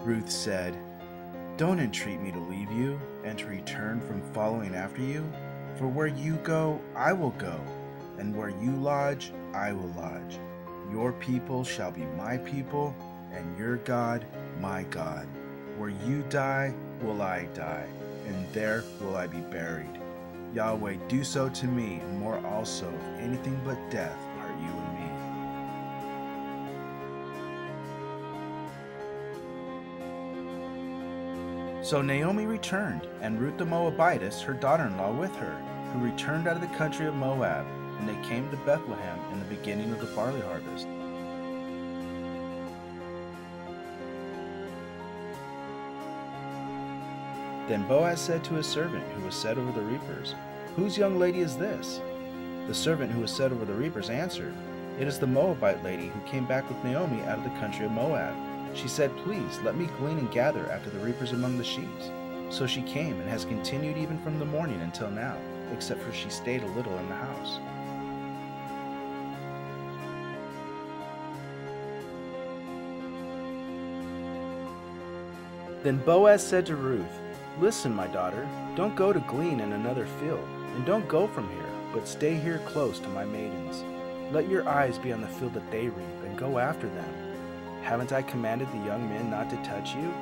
Ruth said, "Don't entreat me to leave you and to return from following after you, for where you go, I will go, and where you lodge, I will lodge. Your people shall be my people, and your God, my God. Where you die, will I die, and there will I be buried. Yahweh, do so to me, and more also, if anything but death part you and me." So Naomi returned, and Ruth the Moabitess, her daughter-in-law, with her, who returned out of the country of Moab, and they came to Bethlehem in the beginning of the barley harvest. Then Boaz said to his servant who was set over the reapers, "Whose young lady is this?" The servant who was set over the reapers answered, "It is the Moabite lady who came back with Naomi out of the country of Moab. She said, 'Please, let me glean and gather after the reapers among the sheaves.' So she came and has continued even from the morning until now, except for she stayed a little in the house." Then Boaz said to Ruth, "Listen, my daughter, don't go to glean in another field, and don't go from here, but stay here close to my maidens. Let your eyes be on the field that they reap, and go after them. Haven't I commanded the young men not to touch you?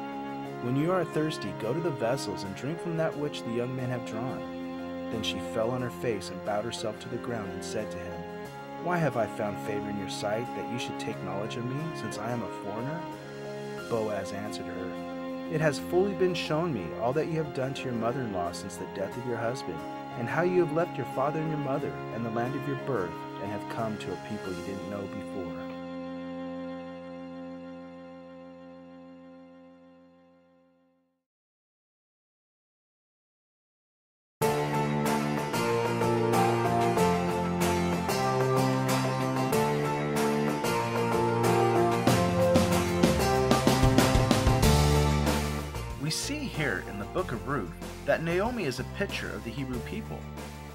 When you are thirsty, go to the vessels and drink from that which the young men have drawn." Then she fell on her face and bowed herself to the ground and said to him, "Why have I found favor in your sight, that you should take knowledge of me, since I am a foreigner?" Boaz answered her, "It has fully been shown me all that you have done to your mother-in-law since the death of your husband, and how you have left your father and your mother and the land of your birth, and have come to a people you didn't know before." We see here in the Book of Ruth that Naomi is a picture of the Hebrew people,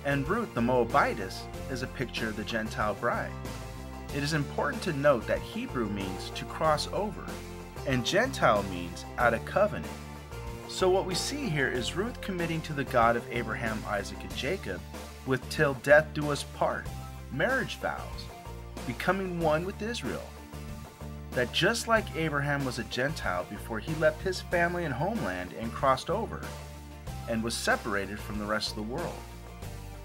and Ruth the Moabitess is a picture of the Gentile bride. It is important to note that Hebrew means to cross over, and Gentile means out of covenant. So what we see here is Ruth committing to the God of Abraham, Isaac, and Jacob with "till death do us part" marriage vows, becoming one with Israel. That just like Abraham was a Gentile before he left his family and homeland and crossed over, and was separated from the rest of the world,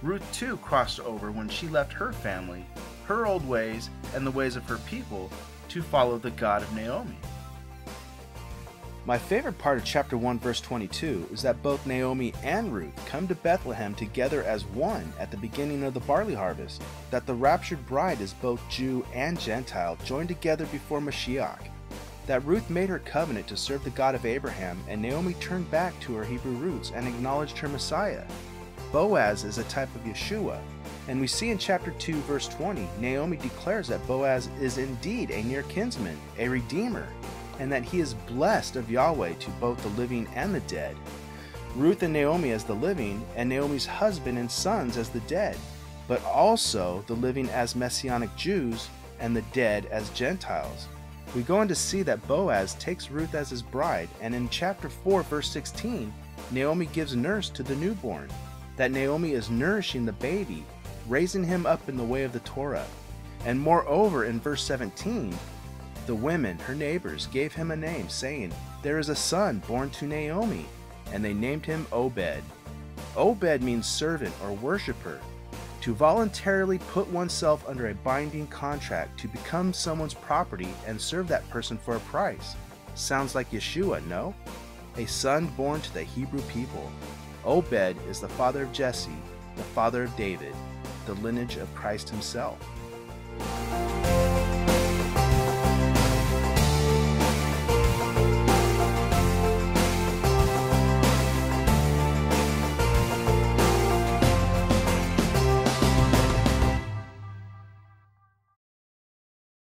Ruth too crossed over when she left her family, her old ways, and the ways of her people to follow the God of Naomi. My favorite part of chapter 1 verse 22 is that both Naomi and Ruth come to Bethlehem together as one at the beginning of the barley harvest, that the raptured bride is both Jew and Gentile joined together before Mashiach, that Ruth made her covenant to serve the God of Abraham, and Naomi turned back to her Hebrew roots and acknowledged her Messiah. Boaz is a type of Yeshua, and we see in chapter 2 verse 20, Naomi declares that Boaz is indeed a near kinsman, a redeemer, and that he is blessed of Yahweh to both the living and the dead. Ruth and Naomi as the living, and Naomi's husband and sons as the dead, but also the living as Messianic Jews and the dead as Gentiles. We go on to see that Boaz takes Ruth as his bride, and in chapter 4 verse 16, Naomi gives nurse to the newborn, that Naomi is nourishing the baby, raising him up in the way of the Torah. And moreover, in verse 17, the women, her neighbors, gave him a name, saying, "There is a son born to Naomi," and they named him Obed. Obed means servant or worshiper, to voluntarily put oneself under a binding contract to become someone's property and serve that person for a price. Sounds like Yeshua, no? A son born to the Hebrew people. Obed is the father of Jesse, the father of David, the lineage of Christ himself.